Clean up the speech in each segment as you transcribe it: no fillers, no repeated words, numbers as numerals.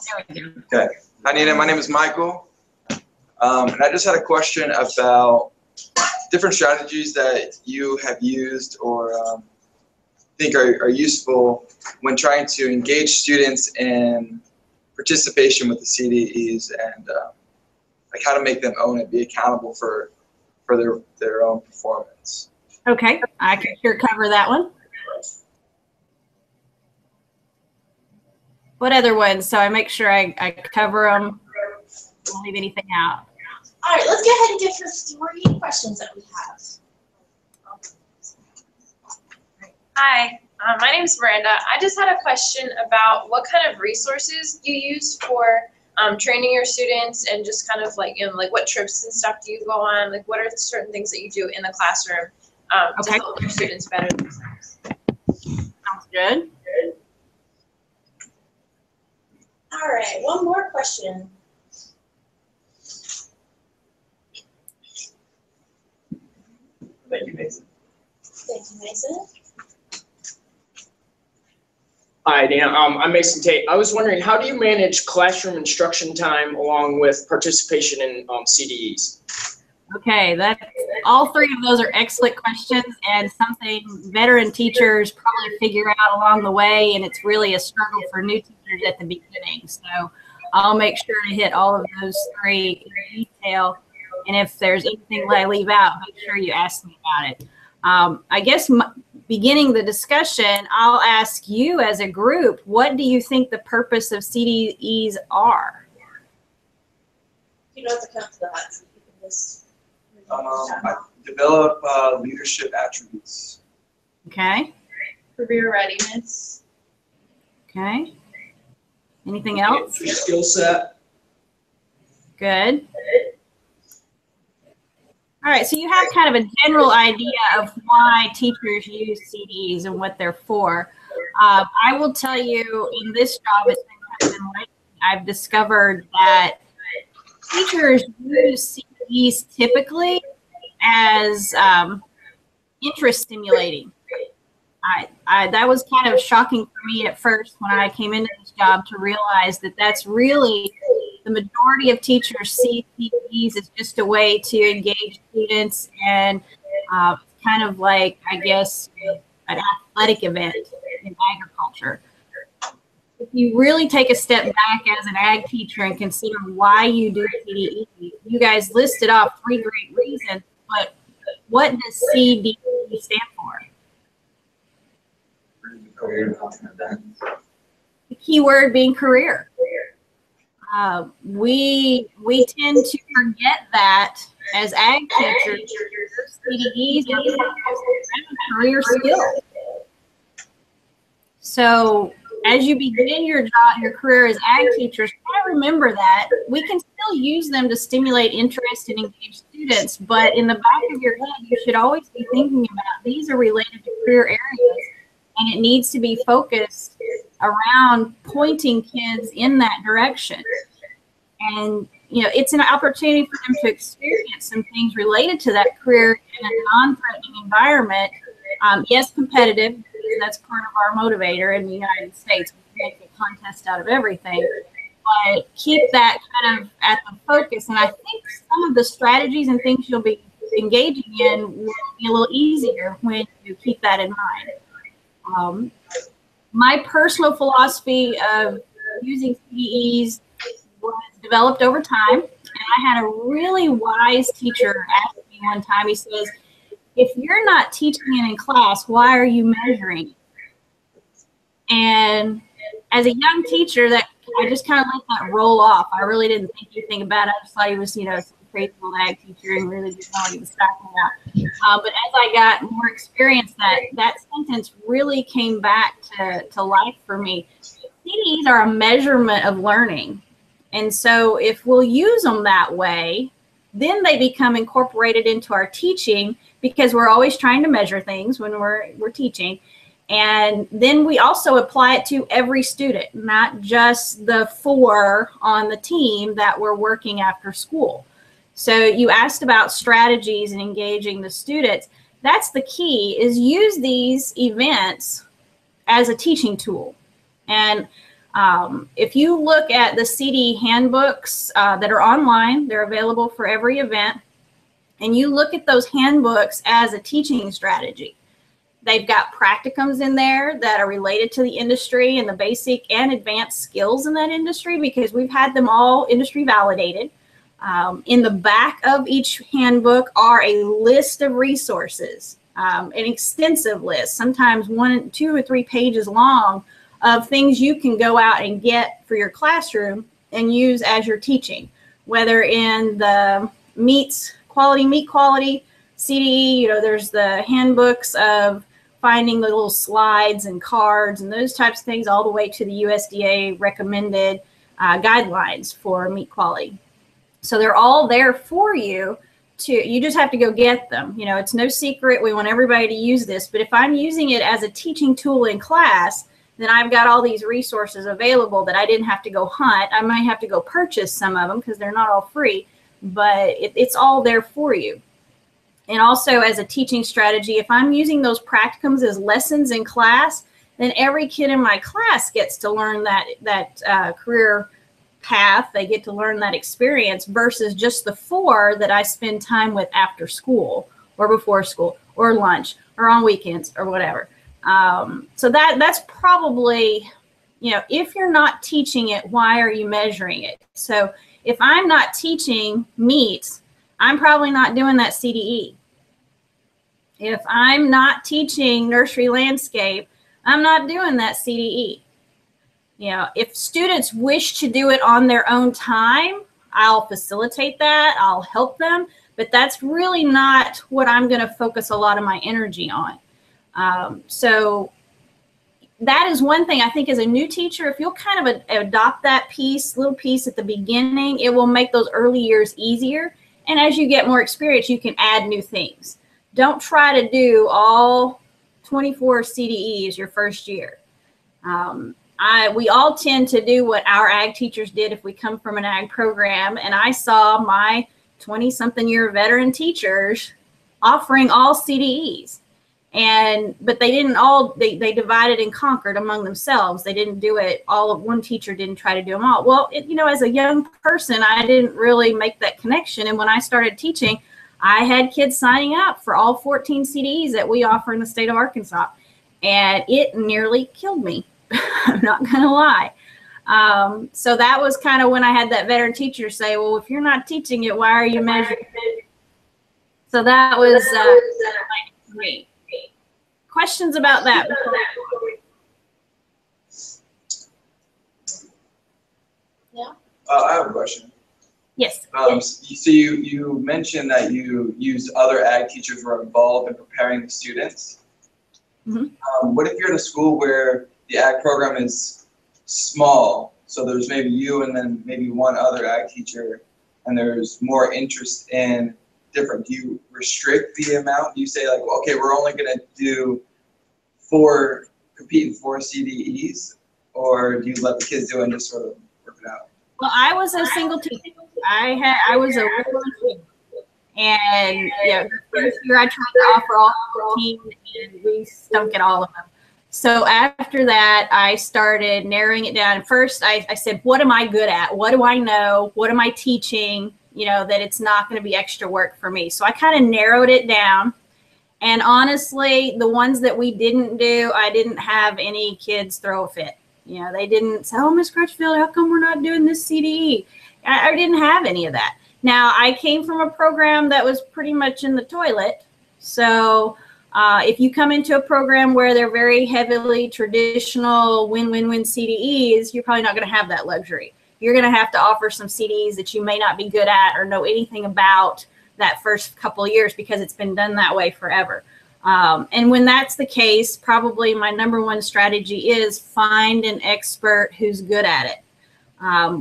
Okay. Hi, Nina. My name is Michael. And I just had a question about different strategies that you have used or think are useful when trying to engage students in participation with the CDEs and like how to make them own it, be accountable for their own performance. Okay, I can sure cover that one. What other ones? So I make sure I cover them, don't leave anything out. All right, let's go ahead and get to the 3 questions that we have. Hi, my name is Miranda. I just had a question about what kind of resources you use for training your students and just kind of like, like what trips and stuff do you go on? Like what are certain things that you do in the classroom to help your students better themselves? Sounds good. All right, one more question. Thank you, Mason. Thank you, Mason. Hi, Dan. I'm Mason Tate. I was wondering, how do you manage classroom instruction time along with participation in CDEs? Okay, all 3 of those are excellent questions and something veteran teachers probably figure out along the way, and it's really a struggle for new teachers at the beginning. So I'll make sure to hit all of those 3 in detail, and if there's anything that I leave out, make sure you ask me about it. I guess beginning the discussion, I'll ask you as a group, what do you think the purpose of CDEs are? You don't have to come to that, so you can just I develop leadership attributes. Okay. Career readiness. Okay. Anything else? Skill set. Good. All right, so you have kind of a general idea of why teachers use CDs and what they're for. I will tell you, in this job, it's been kind of enlightening. I've discovered that teachers use CDs typically as interest stimulating. That was kind of shocking for me at first when I came into this job to realize that that's really the majority of teachers see CDEs as just a way to engage students and kind of like, I guess, an athletic event in agriculture. If you really take a step back as an ag teacher and consider why you do CDE, you guys listed off 3 great reasons, but what does CDE stand for? The key word being career. We tend to forget that as ag teachers, CDEs are career skills. So as you begin your job, your career as ag teachers, try to remember that we can still use them to stimulate interest and engage students, but in the back of your head, you should always be thinking about these are related to career areas, and it needs to be focused around pointing kids in that direction. And, it's an opportunity for them to experience some things related to that career in a non-threatening environment. Yes, competitive, because that's part of our motivator in the United States. We make a contest out of everything. But keep that kind of at the focus. And I think some of the strategies and things you'll be engaging in will be a little easier when you keep that in mind. My personal philosophy of using CDEs was developed over time, and I had a really wise teacher ask me one time. He says, if you're not teaching it in class, why are you measuring it? And as a young teacher, that I just kind of let that roll off. I really didn't think anything about it. I just thought he was, some crazy old ag teacher and really didn't know what he was talking about. But as I got more experience, that sentence really came back to life for me. CDEs are a measurement of learning. And so if we'll use them that way, then they become incorporated into our teaching, because we're always trying to measure things when we're teaching. And then we also apply it to every student, not just the 4 on the team that we're working after school. So you asked about strategies and engaging the students. That's the key, is use these events as a teaching tool. And If you look at the CDE handbooks that are online, they're available for every event, and you look at those handbooks as a teaching strategy. They've got practicums in there that are related to the industry and the basic and advanced skills in that industry, because we've had them all industry validated. In the back of each handbook are a list of resources, an extensive list, sometimes 1, 2, or 3 pages long, of things you can go out and get for your classroom and use as you're teaching, whether in the meat quality, CDE, there's the handbooks of finding the little slides and cards and those types of things, all the way to the USDA recommended guidelines for meat quality. So they're all there for you. You just have to go get them. It's no secret. We want everybody to use this. But if I'm using it as a teaching tool in class, then I've got all these resources available that I didn't have to go hunt. I might have to go purchase some of them because they're not all free, but it's all there for you. And also, as a teaching strategy, if I'm using those practicums as lessons in class, then every kid in my class gets to learn that career path. They get to learn that experience versus just the 4 that I spend time with after school or before school or lunch or on weekends or whatever. So that's probably, if you're not teaching it, why are you measuring it? So if I'm not teaching meat, I'm probably not doing that CDE. If I'm not teaching nursery landscape, I'm not doing that CDE. If students wish to do it on their own time, I'll facilitate that, I'll help them, but that's really not what I'm going to focus a lot of my energy on. So that is one thing I think as a new teacher, if you'll kind of adopt that little piece at the beginning, it will make those early years easier. And as you get more experience, you can add new things. Don't try to do all 24 CDEs your first year. We all tend to do what our ag teachers did if we come from an ag program. And I saw my 20-something year veteran teachers offering all CDEs. But they didn't all, they divided and conquered among themselves. They didn't do it all. One teacher didn't try to do them all. Well, as a young person, I didn't really make that connection. And when I started teaching, I had kids signing up for all 14 CDEs that we offer in the state of Arkansas. And it nearly killed me. I'm not going to lie. So that was kind of when I had that veteran teacher say, well, if you're not teaching it, why are you measuring it? So that was great. Questions about that? Yeah. I have a question. Yes. So you mentioned that you used other ag teachers who are involved in preparing the students. Mm-hmm. What if you're in a school where the ag program is small, so there's maybe you and then maybe one other ag teacher, and there's more interest in different, do you restrict the amount? Do you say like, okay, we're only going to do compete in 4 CDEs, or do you let the kids do it and just sort of work it out? Well, I was a single teacher. I was a regular teacher. And the first year I tried to offer all 14 and we stunk at all of them. So after that, I started narrowing it down. First, I said, what am I good at? What do I know? What am I teaching? That it's not going to be extra work for me. So I kind of narrowed it down. And honestly, the ones that we didn't do, I didn't have any kids throw a fit. They didn't say, oh, Miss Crutchfield, how come we're not doing this CDE? I didn't have any of that. Now, I came from a program that was pretty much in the toilet. So if you come into a program where they're very heavily traditional win-win-win CDEs, you're probably not going to have that luxury. You're going to have to offer some CDEs that you may not be good at or know anything about that first couple of years because it's been done that way forever. And when that's the case, probably my number one strategy is find an expert who's good at it.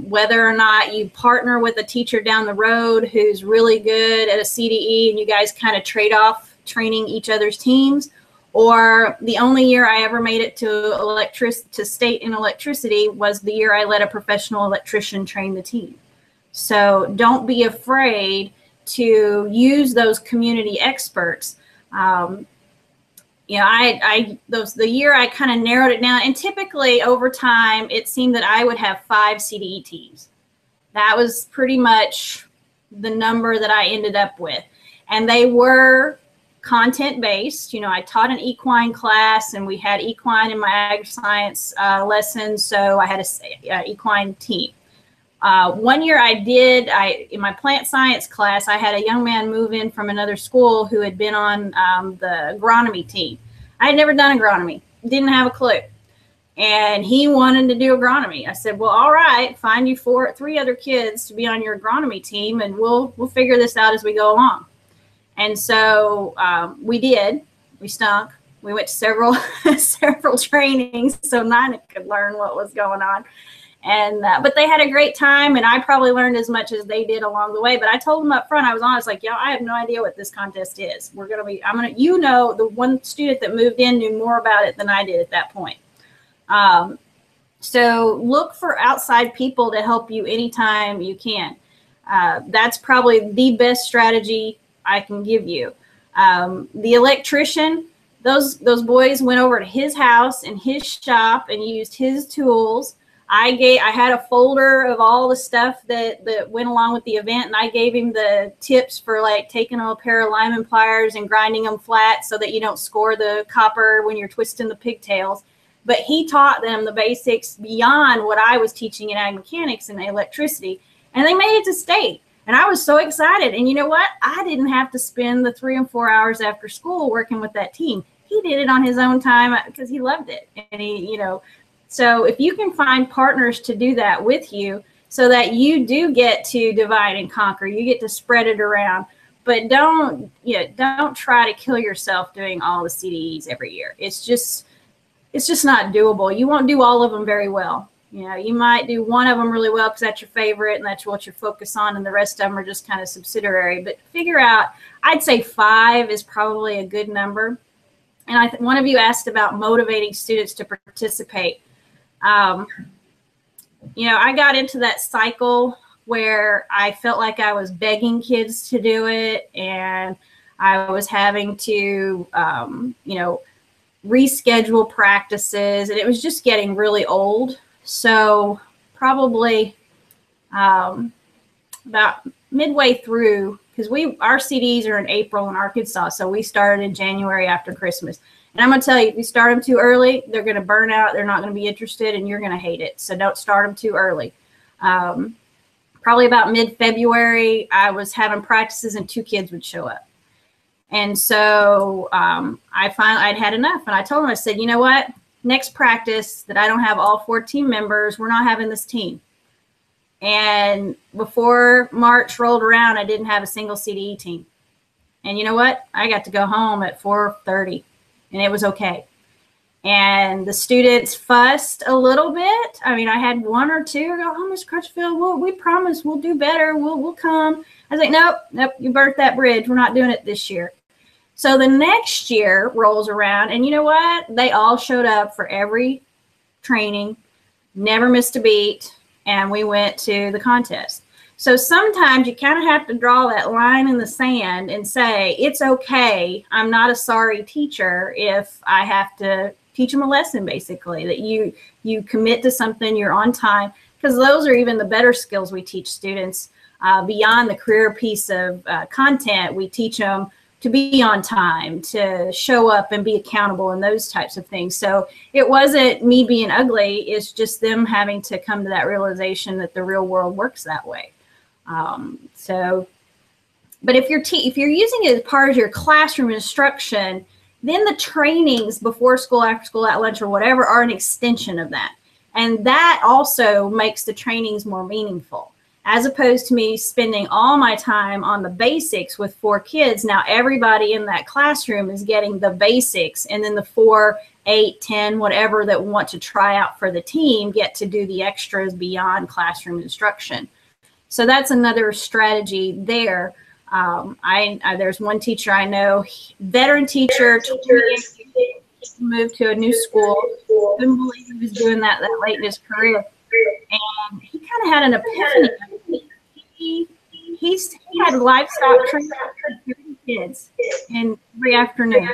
Whether or not you partner with a teacher down the road who's really good at a CDE and you guys kind of trade off training each other's teams, or the only year I ever made it to state in electricity was the year I let a professional electrician train the team. So don't be afraid to use those community experts. you know, the year I kind of narrowed it down, and typically over time, it seemed that I would have 5 CDE teams. That was pretty much the number that I ended up with. And they were content-based. You know, I taught an equine class, and we had equine in my ag science lessons, so I had a equine team. One year in my plant science class, I had a young man move in from another school who had been on the agronomy team. I had never done agronomy, didn't have a clue. And he wanted to do agronomy. I said, well, all right, find you 3 other kids to be on your agronomy team, and we'll figure this out as we go along. And so we did. We stunk. We went to several trainings so Nina could learn what was going on. And but they had a great time, and I probably learned as much as they did along the way. But I told them up front, I was honest, like, I have no idea what this contest is. The one student that moved in knew more about it than I did at that point. So look for outside people to help you anytime you can. That's probably the best strategy I can give you. The electrician, those boys went over to his house and his shop and used his tools. I had a folder of all the stuff that went along with the event, and I gave him the tips for like taking a pair of lineman pliers and grinding them flat so that you don't score the copper when you're twisting the pigtails. But he taught them the basics beyond what I was teaching in ag mechanics and electricity, and they made it to state. And I was so excited. And you know what? I didn't have to spend the 3 and 4 hours after school working with that team. He did it on his own time because he loved it. And so if you can find partners to do that with you so that you do get to divide and conquer, you get to spread it around, but don't try to kill yourself doing all the CDEs every year. It's just not doable. You won't do all of them very well. You might do one of them really well because that's your favorite and that's what you focus on, and the rest of them are just kind of subsidiary. But figure out, I'd say 5 is probably a good number. And one of you asked about motivating students to participate. I got into that cycle where I felt like I was begging kids to do it, and I was having to, reschedule practices, and it was just getting really old. So probably about midway through, because our CDs are in April in Arkansas, so we started in January after Christmas. And I'm going to tell you, if you start them too early, they're going to burn out, they're not going to be interested, and you're going to hate it. So don't start them too early. Probably about mid-February, I was having practices and 2 kids would show up. And so I'd had enough, and I told them, I said, you know what? Next practice that I don't have all 4 team members, we're not having this team. And before March rolled around, I didn't have a single CDE team. And you know what? I got to go home at 4:30, and it was okay. And the students fussed a little bit. I mean, I had 1 or 2 go, oh, Miss Crutchfield, we promise we'll do better. We'll come. I was like, nope, you burnt that bridge. We're not doing it this year. So the next year rolls around, and you know what? They all showed up for every training, never missed a beat, and we went to the contest. So sometimes you kind of have to draw that line in the sand and say, it's okay, I'm not a sorry teacher if I have to teach them a lesson, basically, that you commit to something, you're on time, because those are even the better skills we teach students. Beyond the career piece of content, we teach them to be on time, to show up and be accountable, and those types of things. So it wasn't me being ugly, it's just them having to come to that realization that the real world works that way. But if you're using it as part of your classroom instruction, then the trainings before school, after school, at lunch, or whatever are an extension of that. And that also makes the trainings more meaningful. As opposed to me spending all my time on the basics with 4 kids, now everybody in that classroom is getting the basics, and then the 4, 8, 10, whatever that want to try out for the team get to do the extras beyond classroom instruction. So that's another strategy there. There's one teacher I know, veteran teacher, moved to a new school. Couldn't believe he was doing that late in his career. And he kind of had an epiphany. He had livestock training for kids every afternoon.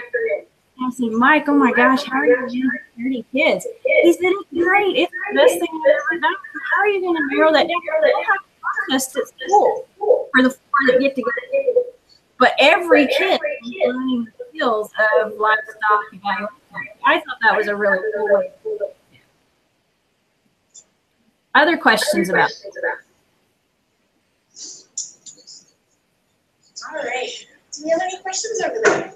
I said, Mike, oh my gosh, how are you managing 30 kids? He said, it's great. It's the best thing I've ever done. How are you going to narrow that down? We'll have a contest at school for the 4 that get together. But every kid is learning the skills of livestock evaluation. I thought that was a really cool way. Other questions about it? All right. Do we have any questions over there?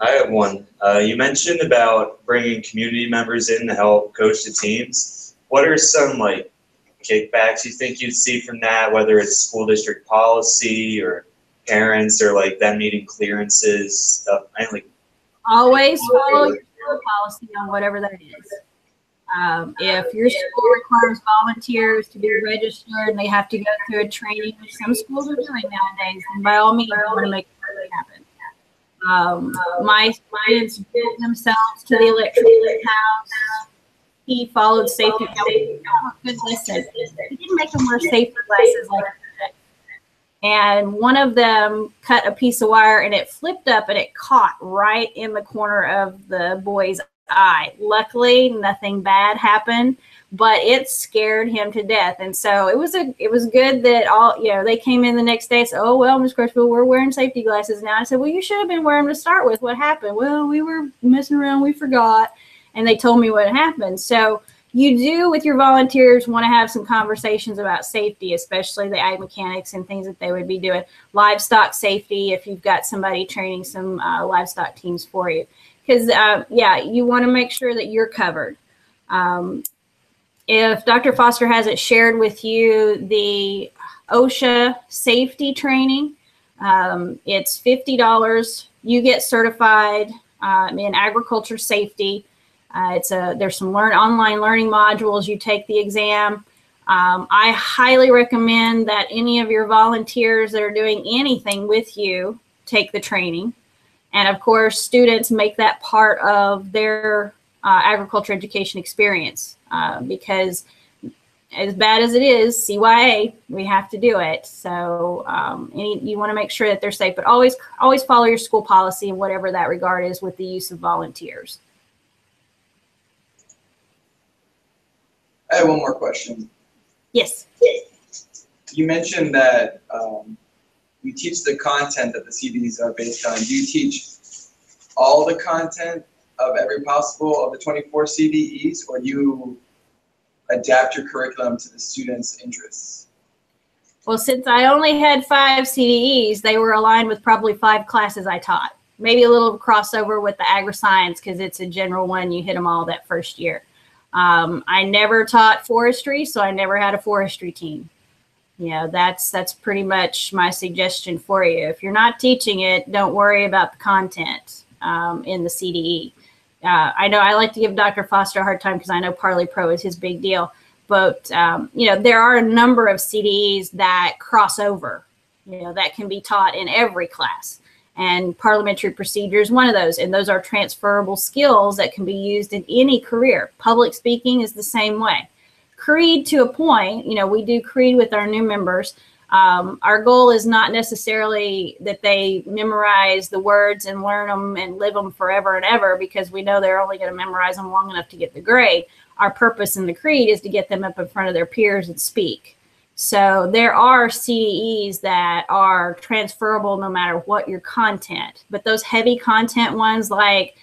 I have one. You mentioned about bringing community members in to help coach the teams. What are some like kickbacks you think you'd see from that, whether it's school district policy or parents or like them needing clearances, stuff? Always follow your school policy on whatever that is. If your school requires volunteers to be registered and they have to go through a training, which some schools are doing nowadays, then by all means, I want to make sure that happen. My students built themselves to the electrician house. He followed safety. Good lesson. He didn't make them wear safety glasses like that. And one of them cut a piece of wire and it flipped up and it caught right in the corner of the boy's eye. Luckily, nothing bad happened, but it scared him to death. And so it was good that they came in the next day and said, oh, well, Ms. Crutchfield, we're wearing safety glasses now. I said, well, you should have been wearing them to start with. What happened? Well, we were messing around. We forgot. And they told me what happened. So you do, with your volunteers, want to have some conversations about safety, especially the ag mechanics and things that they would be doing. Livestock safety, if you've got somebody training some livestock teams for you. Because, you want to make sure that you're covered. If Dr. Foster hasn't shared with you the OSHA safety training, it's $50. You get certified in agriculture safety. There's some online learning modules. You take the exam. I highly recommend that any of your volunteers that are doing anything with you take the training. And of course, students make that part of their agriculture education experience because as bad as it is, CYA, we have to do it. So you want to make sure that they're safe, but always follow your school policy in whatever that regard is with the use of volunteers. I have one more question. Yes. You mentioned that you teach the content that the CDs are based on. Do you teach all the content of every possible of the 24 CDEs, or do you adapt your curriculum to the students' interests? Well, since I only had 5 CDEs, they were aligned with probably 5 classes I taught. Maybe a little crossover with the agri-science because it's a general one. You hit them all that first year. I never taught forestry, so I never had a forestry team. That's pretty much my suggestion for you. If you're not teaching it, don't worry about the content in the CDE. I know I like to give Dr. Foster a hard time because I know Parley Pro is his big deal. But, there are a number of CDEs that cross over, that can be taught in every class. And parliamentary procedure is one of those. And those are transferable skills that can be used in any career. Public speaking is the same way. Creed to a point, we do Creed with our new members. Our goal is not necessarily that they memorize the words and learn them and live them forever and ever, because we know they're only going to memorize them long enough to get the grade. Our purpose in the Creed is to get them up in front of their peers and speak. So there are CDEs that are transferable no matter what your content, but those heavy content ones like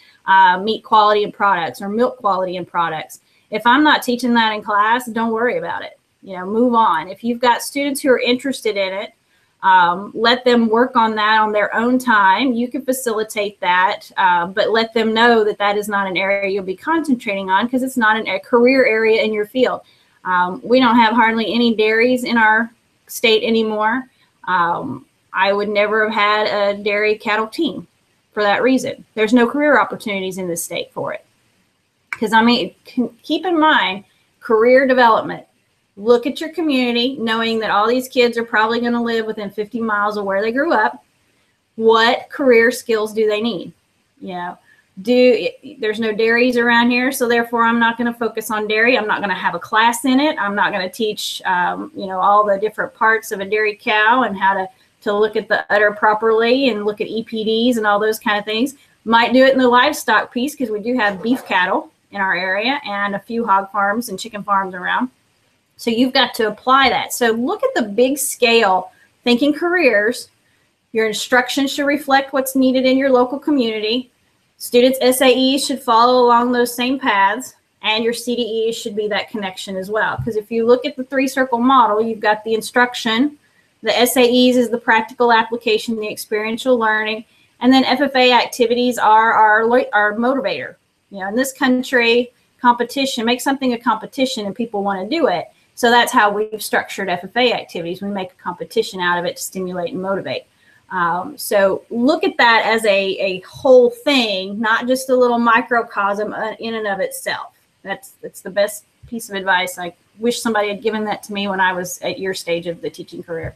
meat quality and products or milk quality and products, if I'm not teaching that in class, don't worry about it. Move on. If you've got students who are interested in it, let them work on that on their own time. You can facilitate that, but let them know that that is not an area you'll be concentrating on because it's not a career area in your field. We don't have hardly any dairies in our state anymore. I would never have had a dairy cattle team for that reason. There's no career opportunities in the state for it. Because, keep in mind, career development. Look at your community, knowing that all these kids are probably going to live within 50 miles of where they grew up. What career skills do they need? There's no dairies around here, so therefore I'm not going to focus on dairy. I'm not going to have a class in it. I'm not going to teach, all the different parts of a dairy cow and how to to look at the udder properly and look at EPDs and all those kind of things. Might do it in the livestock piece because we do have beef cattle in our area and a few hog farms and chicken farms around. So you've got to apply that. So look at the big scale, thinking careers. Your instruction should reflect what's needed in your local community. Students' SAEs should follow along those same paths, and your CDEs should be that connection as well. Because if you look at the 3-circle model, you've got the instruction, the SAEs is the practical application, the experiential learning, and then FFA activities are our motivator. You know, in this country, competition, make something a competition and people want to do it. So that's how we've structured FFA activities. We make a competition out of it to stimulate and motivate. So look at that as a whole thing, not just a little microcosm in and of itself. That's the best piece of advice. I wish somebody had given that to me when I was at your stage of the teaching career.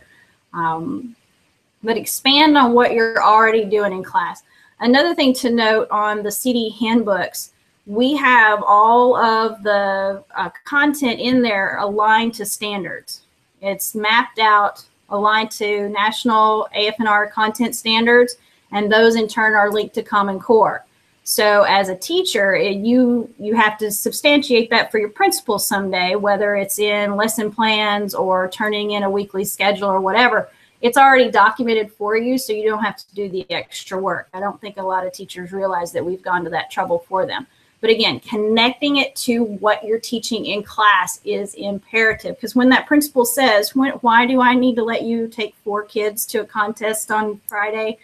But expand on what you're already doing in class. Another thing to note on the CDE handbooks, we have all of the content in there aligned to standards. It's mapped out, aligned to national AFNR content standards, and those in turn are linked to Common Core. So as a teacher, you have to substantiate that for your principals someday, whether it's in lesson plans or turning in a weekly schedule or whatever. It's already documented for you, so you don't have to do the extra work. I don't think a lot of teachers realize that we've gone to that trouble for them. But again, connecting it to what you're teaching in class is imperative, because when that principal says, why do I need to let you take 4 kids to a contest on Friday?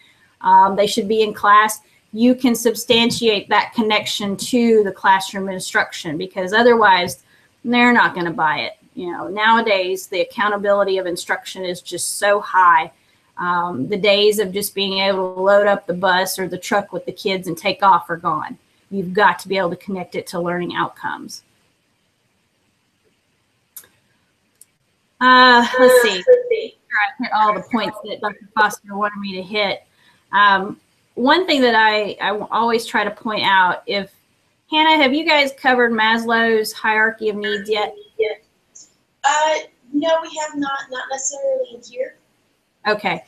They should be in class. You can substantiate that connection to the classroom instruction, because otherwise they're not going to buy it. You know, nowadays the accountability of instruction is just so high. The days of just being able to load up the bus or the truck with the kids and take off are gone. You've got to be able to connect it to learning outcomes. Let's see. I hit all the points that Dr. Foster wanted me to hit. One thing that I always try to point out, Hannah, have you guys covered Maslow's hierarchy of needs yet? No, we have not necessarily in here. Okay.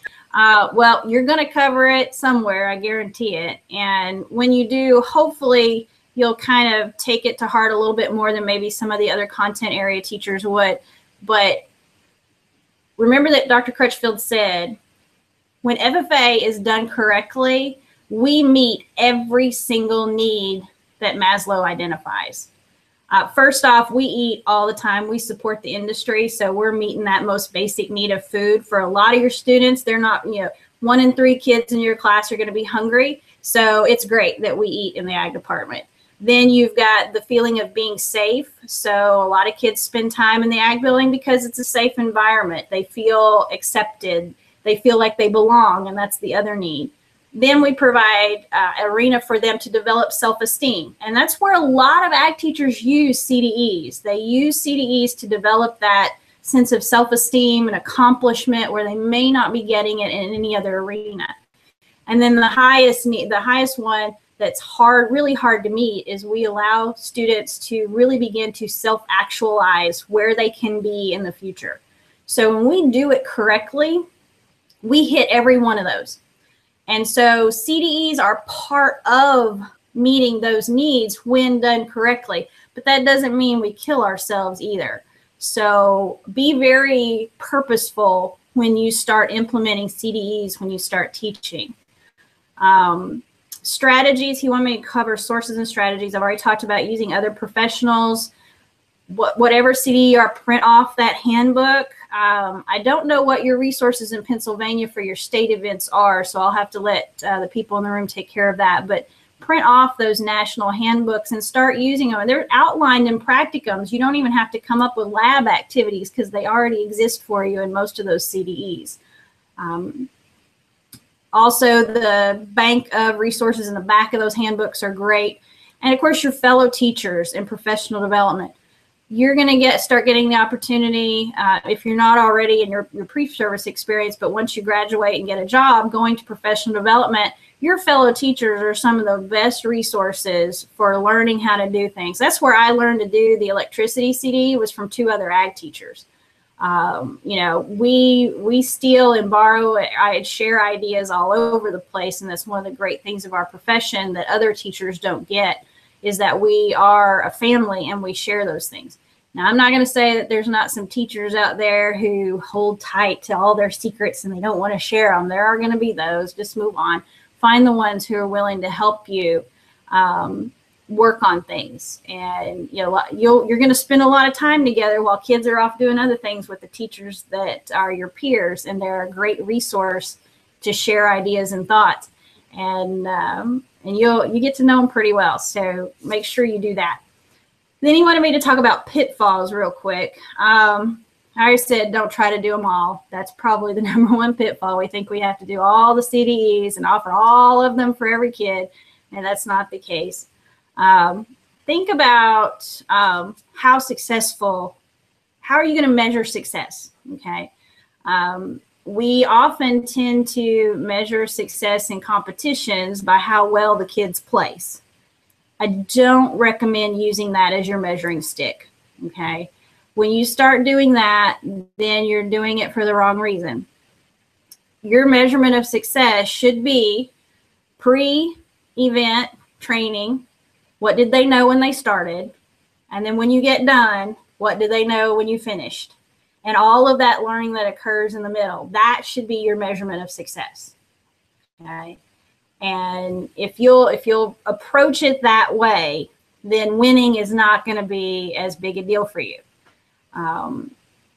Well, you're going to cover it somewhere, I guarantee it. And when you do, hopefully you'll kind of take it to heart a little bit more than maybe some of the other content area teachers would. But remember that Dr. Crutchfield said, when FFA is done correctly, we meet every single need that Maslow identifies. First off, we eat all the time. We support the industry, so we're meeting that most basic need of food. For a lot of your students, they're not, 1 in 3 kids in your class are going to be hungry, so it's great that we eat in the ag department. Then you've got the feeling of being safe. So a lot of kids spend time in the ag building because it's a safe environment. They feel accepted. They feel like they belong, and that's the other need. Then we provide an arena for them to develop self-esteem. And that's where a lot of ag teachers use CDEs. They use CDEs to develop that sense of self-esteem and accomplishment where they may not be getting it in any other arena. And then the highest one that's really hard to meet is we allow students to really begin to self-actualize where they can be in the future. So when we do it correctly, we hit every one of those. And so CDEs are part of meeting those needs when done correctly, but that doesn't mean we kill ourselves either. So be very purposeful when you start implementing CDEs, when you start teaching. Strategies, he wanted me to cover sources and strategies. I've already talked about using other professionals. Whatever CDE or print off that handbook. I don't know what your resources in Pennsylvania for your state events are, so I'll have to let the people in the room take care of that. But print off those national handbooks and start using them. And they're outlined in practicums. You don't even have to come up with lab activities because they already exist for you in most of those CDEs. Also, the bank of resources in the back of those handbooks are great. And of course, your fellow teachers in professional development. You're going to start getting the opportunity, if you're not already in your pre-service experience, but once you graduate and get a job, going to professional development, your fellow teachers are some of the best resources for learning how to do things. That's where I learned to do the electricity CD, was from 2 other ag teachers. You know, we steal and borrow, I share ideas all over the place, and that's one of the great things of our profession that other teachers don't get, is that we are a family and we share those things. Now, I'm not going to say that there's not some teachers out there who hold tight to all their secrets and they don't want to share them. There are going to be those. Just move on. Find the ones who are willing to help you work on things. And you know, you're going to spend a lot of time together while kids are off doing other things with the teachers that are your peers, and they're a great resource to share ideas and thoughts. And you get to know them pretty well. So make sure you do that. Then he wanted me to talk about pitfalls real quick. I already said don't try to do them all. That's probably the #1 pitfall. We think we have to do all the CDEs and offer all of them for every kid, and that's not the case. Think about how are you going to measure success, okay? We often tend to measure success in competitions by how well the kids place. I don't recommend using that as your measuring stick, okay? When you start doing that, then you're doing it for the wrong reason. Your measurement of success should be pre-event training. What did they know when they started? And then when you get done, what did they know when you finished? And all of that learning that occurs in the middle, that should be your measurement of success, okay? And if you'll approach it that way, then winning is not going to be as big a deal for you.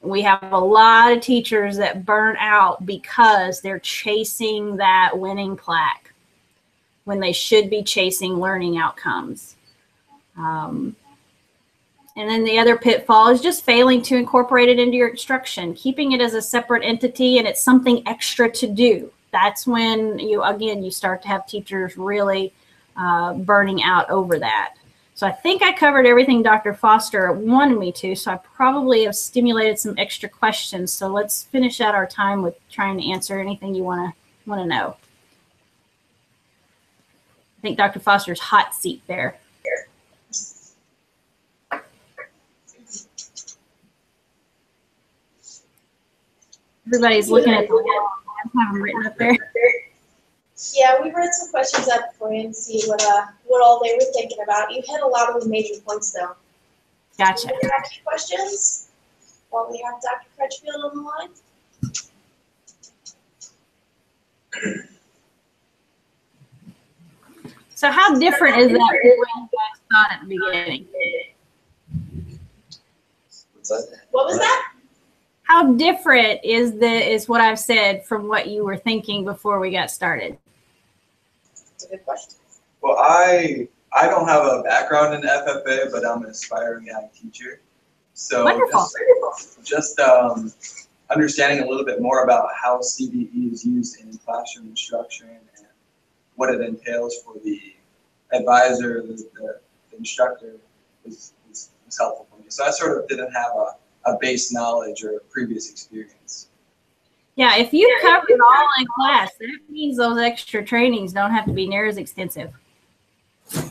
We have a lot of teachers that burn out because they're chasing that winning plaque when they should be chasing learning outcomes. And then the other pitfall is just failing to incorporate it into your instruction, keeping it as a separate entity, and it's something extra to do. That's when you start to have teachers really burning out over that. So I think I covered everything Dr. Foster wanted me to, so I probably have stimulated some extra questions. So let's finish out our time with trying to answer anything you want to know. I think Dr. Foster's hot seat there. Everybody's looking at the wall. I have them written up there. Yeah, we wrote some questions up for you and see what all they were thinking about. You hit a lot of the major points though. Gotcha. Do you have any questions while we have Dr. Crutchfield on the line? So how different is that from what you guys thought at the beginning? What's that? What was that? How different is what I've said from what you were thinking before we got started? That's a good question. Well, I don't have a background in FFA, but I'm an aspiring ag teacher. So Wonderful. just understanding a little bit more about how CDE is used in classroom instruction and what it entails for the advisor, the instructor was helpful for me. So I sort of didn't have a base knowledge or a previous experience. Yeah, if you covered it all in class, that means those extra trainings don't have to be near as extensive. What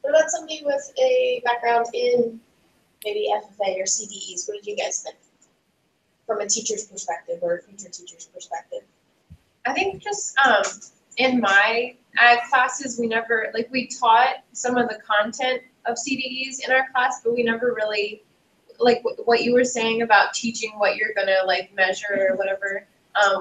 about somebody with a background in maybe FFA or CDEs? What did you guys think from a teacher's perspective or a future teacher's perspective? I think just in my ag classes, we taught some of the content of CDEs in our class, but we never really, like what you were saying about teaching what you're gonna measure or whatever.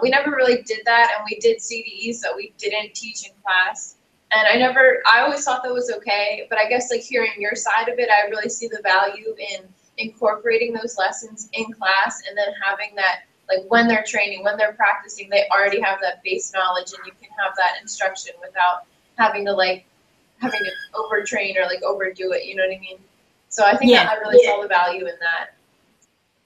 We never really did that, and we did CDEs that we didn't teach in class. And I always thought that was okay, but I guess hearing your side of it, I really see the value in incorporating those lessons in class, and then having that, when they're training, when they're practicing, they already have that base knowledge, and you can have that instruction without having to overtrain or overdo it, you know what I mean? So I think that I really saw the value in that.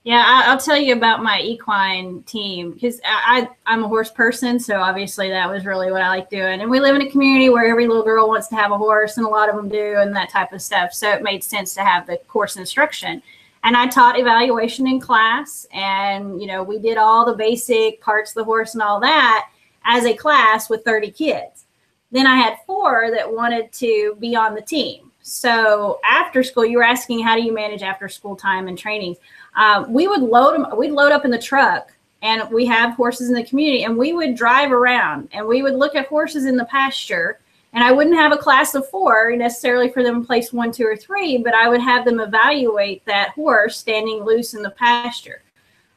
Yeah, I'll tell you about my equine team, because I'm a horse person, so obviously that was really what I like doing. And we live in a community where every little girl wants to have a horse, and a lot of them do, and that type of stuff. So it made sense to have the course instruction. And I taught evaluation in class, and we did all the basic parts of the horse and all that as a class with 30 kids. Then I had 4 that wanted to be on the team. So after school, you were asking how do you manage after school time and trainings. We'd load up in the truck, and we have horses in the community, and we would drive around and we would look at horses in the pasture. And I wouldn't have a class of 4 necessarily for them to place 1, 2, or 3, but I would have them evaluate that horse standing loose in the pasture.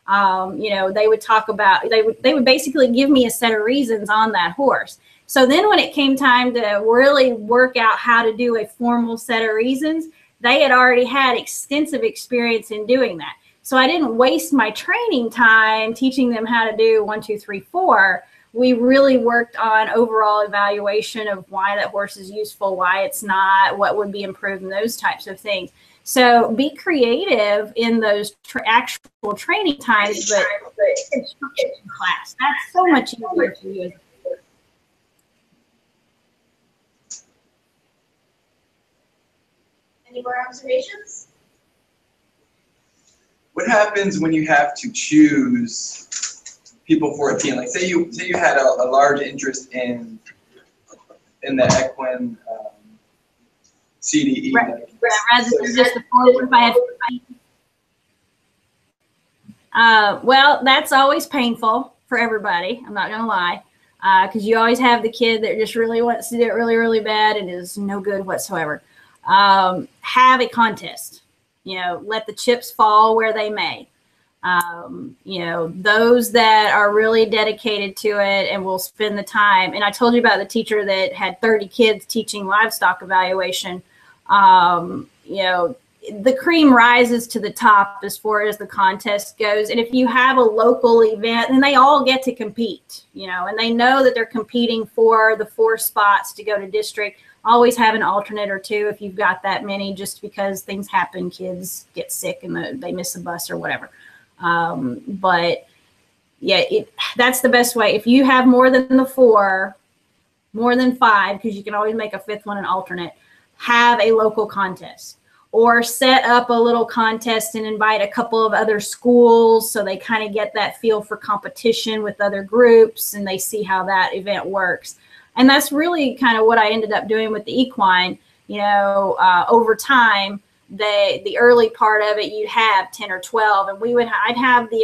They would talk about, they would basically give me a set of reasons on that horse. So then when it came time to really work out how to do a formal set of reasons, they had already had extensive experience in doing that. So I didn't waste my training time teaching them how to do 1, 2, 3, 4. We really worked on overall evaluation of why that horse is useful, why it's not, what would be improved, and those types of things. So be creative in those actual training times, but instruction class, that's so much easier for you. Any more observations? What happens when you have to choose people for a team? Like say you had a large interest in the equine CDE. Right. Rather than just the 4 if I have. Well, that's always painful for everybody. I'm not gonna lie, because you always have the kid that just really wants to do it really, really bad and is no good whatsoever. Have a contest. Let the chips fall where they may. Those that are really dedicated to it and will spend the time. And I told you about the teacher that had 30 kids teaching livestock evaluation. The cream rises to the top as far as the contest goes. And if you have a local event, then they all get to compete, and they know that they're competing for the 4 spots to go to district. Always have an alternate or 2 if you've got that many, just because things happen, kids get sick and they miss a bus or whatever. But yeah, that's the best way. If you have more than the 4, more than 5, because you can always make a 5th one an alternate, have a local contest, or set up a little contest and invite a couple of other schools so they kind of get that feel for competition with other groups and they see how that event works. And that's really kind of what I ended up doing with the equine. Over time, the early part of it, you'd have 10 or 12, and I'd have the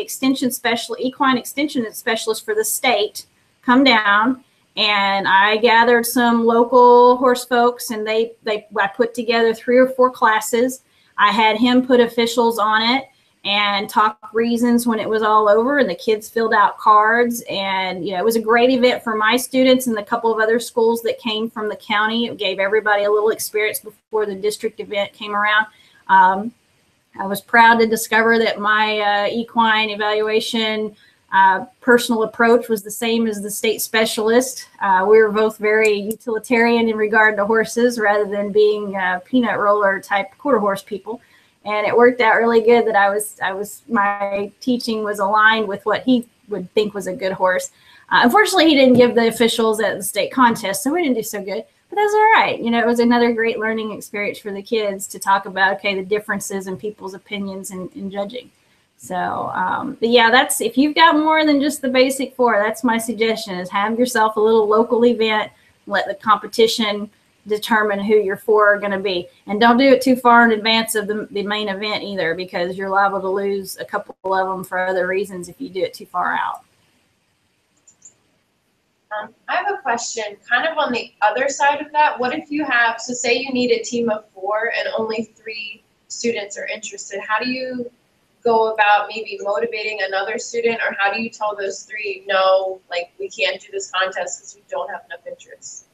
equine extension specialist for the state come down, and I gathered some local horse folks, and I put together 3 or 4 classes. I had him put officials on it and talk reasons when it was all over, and the kids filled out cards, and it was a great event for my students and the couple of other schools that came from the county. It gave everybody a little experience before the district event came around. I was proud to discover that my equine evaluation personal approach was the same as the state specialist. We were both very utilitarian in regard to horses rather than being peanut roller type quarter horse people. And it worked out really good that my teaching was aligned with what he would think was a good horse. Unfortunately, he didn't give the officials at the state contest, so we didn't do so good. But that's all right. It was another great learning experience for the kids to talk about, the differences in people's opinions in judging. So, but yeah, if you've got more than just the basic 4, that's my suggestion, is have yourself a little local event, let the competition determine who your 4 are going to be. And don't do it too far in advance of the main event either, because you're liable to lose a couple of them for other reasons if you do it too far out. I have a question kind of on the other side of that. What if you have, so say you need a team of 4 and only 3 students are interested. How do you go about maybe motivating another student, or how do you tell those 3, no, we can't do this contest because we don't have enough interest?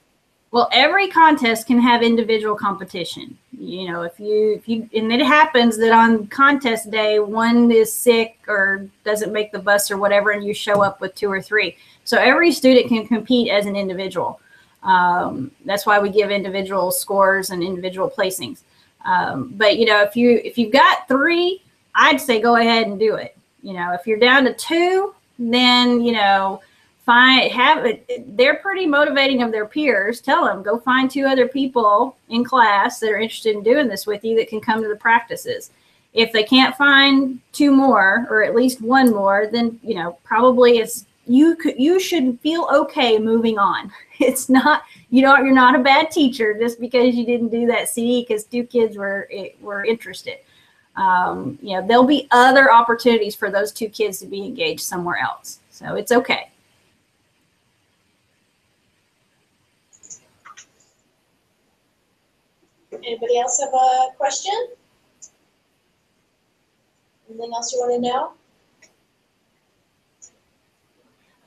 Well, every contest can have individual competition. If you and it happens that on contest day, one is sick or doesn't make the bus or whatever, and you show up with 2 or 3. So every student can compete as an individual. That's why we give individual scores and individual placings. But if you've got 3, I'd say go ahead and do it. If you're down to 2, then they're pretty motivating of their peers. Tell them, go find 2 other people in class that are interested in doing this with you that can come to the practices. If they can't find 2 more, or at least 1 more, then probably it's you should feel okay moving on. It's not, you're not a bad teacher just because you didn't do that CD because 2 kids were interested. There'll be other opportunities for those 2 kids to be engaged somewhere else. So it's okay. Anybody else have a question? Anything else you want to know?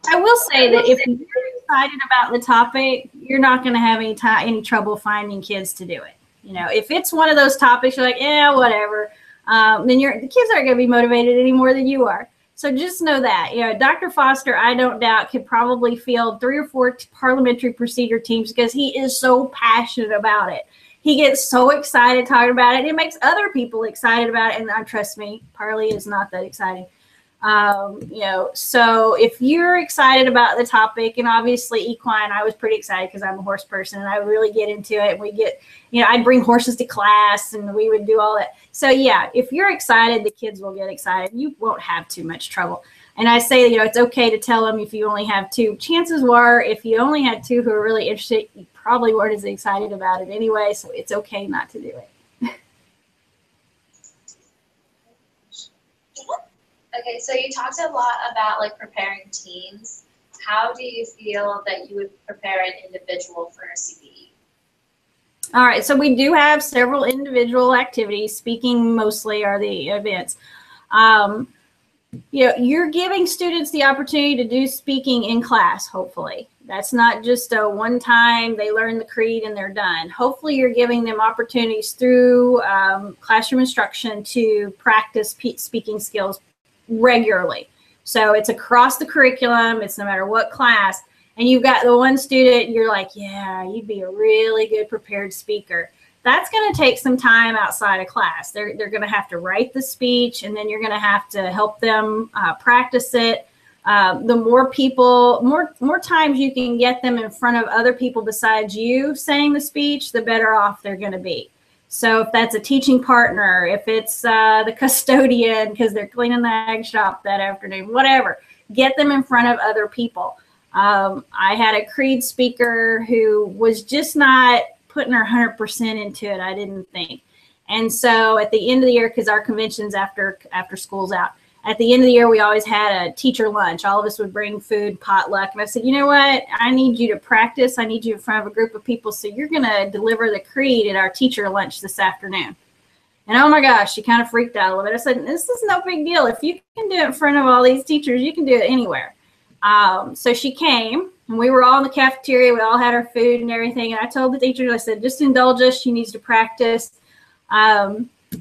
I will say that if you're excited about the topic, you're not going to have any trouble finding kids to do it. If it's one of those topics, you're like, yeah, whatever, then the kids aren't going to be motivated any more than you are. So just know that. Dr. Foster, I don't doubt, could probably field 3 or 4 parliamentary procedure teams because he is so passionate about it. He gets so excited talking about it. It makes other people excited about it. And trust me, Parley is not that exciting. So if you're excited about the topic, and obviously equine, I was pretty excited because I'm a horse person and I would really get into it. We get, I'd bring horses to class and we would do all that. So yeah, if you're excited, the kids will get excited. You won't have too much trouble. And I say, it's okay to tell them if you only have 2. Chances were, if you only had 2 who are really interested, you probably weren't as excited about it anyway. So it's okay not to do it. Okay, so you talked a lot about like preparing teams. How do you feel that you would prepare an individual for a CBE? All right, so we do have several individual activities. Speaking mostly are the events. You're giving students the opportunity to do speaking in class, hopefully. That's not just a one time they learn the creed and they're done. Hopefully you're giving them opportunities through classroom instruction to practice speaking skills regularly. So it's across the curriculum. It's no matter what class. And you've got the one student, you're like, yeah, you'd be a really good prepared speaker. That's going to take some time outside of class. They're going to have to write the speech, and then you're going to have to help them practice it. The more times you can get them in front of other people besides you saying the speech, the better off they're going to be. So if that's a teaching partner, if it's the custodian because they're cleaning the ag shop that afternoon, whatever, get them in front of other people. I had a creed speaker who was just not putting her 100% into it, I didn't think. And so at the end of the year, because our convention's after school's out, at the end of the year, we always had a teacher lunch. All of us would bring food, potluck. And I said, you know what? I need you to practice. I need you in front of a group of people. So you're going to deliver the creed at our teacher lunch this afternoon. And oh my gosh, she kind of freaked out a little bit. I said, this is no big deal. If you can do it in front of all these teachers, you can do it anywhere. So she came, and we were all in the cafeteria. We all had our food and everything. And I told the teacher, I said, just indulge us. She needs to practice.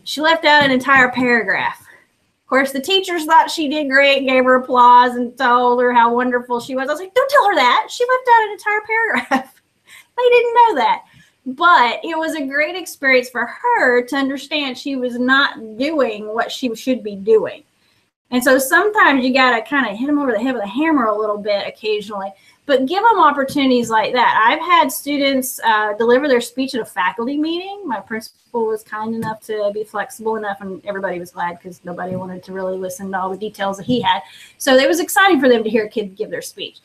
She left out an entire paragraph. Of course, the teachers thought she did great, gave her applause and told her how wonderful she was. I was like, don't tell her that. She left out an entire paragraph. They didn't know that. But it was a great experience for her to understand she was not doing what she should be doing. And so sometimes you got to kind of hit them over the head with a hammer a little bit occasionally, but give them opportunities like that. I've had students deliver their speech at a faculty meeting. My principal was kind enough to be flexible enough, and everybody was glad because nobody wanted to really listen to all the details that he had. So it was exciting for them to hear kids give their speech.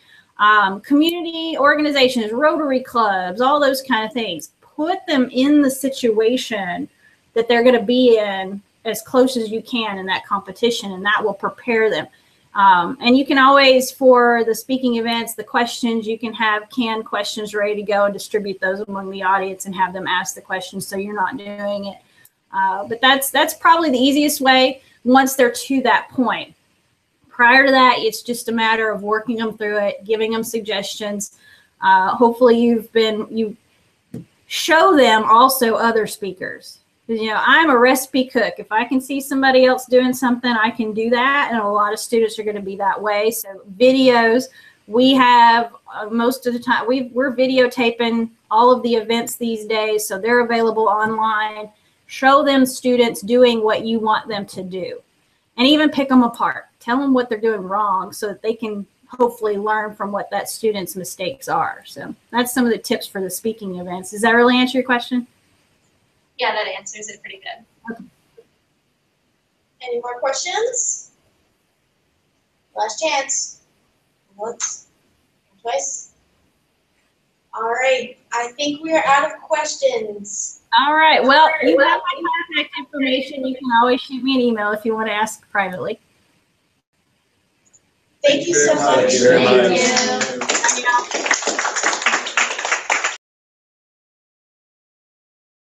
Community organizations, Rotary clubs, all those kind of things. Put them in the situation that they're going to be in as close as you can in that competition, and that will prepare them. And you can always, for the speaking events, the questions, you can have canned questions ready to go and distribute those among the audience and have them ask the questions so you're not doing it. But that's probably the easiest way once they're to that point. Prior to that, it's just a matter of working them through it, giving them suggestions. Hopefully you show them also other speakers. I'm a recipe cook. If I can see somebody else doing something, I can do that. And a lot of students are going to be that way. So videos, we have most of the time, we're videotaping all of the events these days. So they're available online. Show them students doing what you want them to do. And even pick them apart. Tell them what they're doing wrong so that they can hopefully learn from what that student's mistakes are. So that's some of the tips for the speaking events. Does that really answer your question? Yeah, that answers it pretty good. Okay. Any more questions? Last chance. Once, twice. All right, I think we are out of questions. All right. Well, you have my contact information. You can always shoot me an email if you want to ask privately. Thank you so much. Thank you very much. Thank you. Yeah.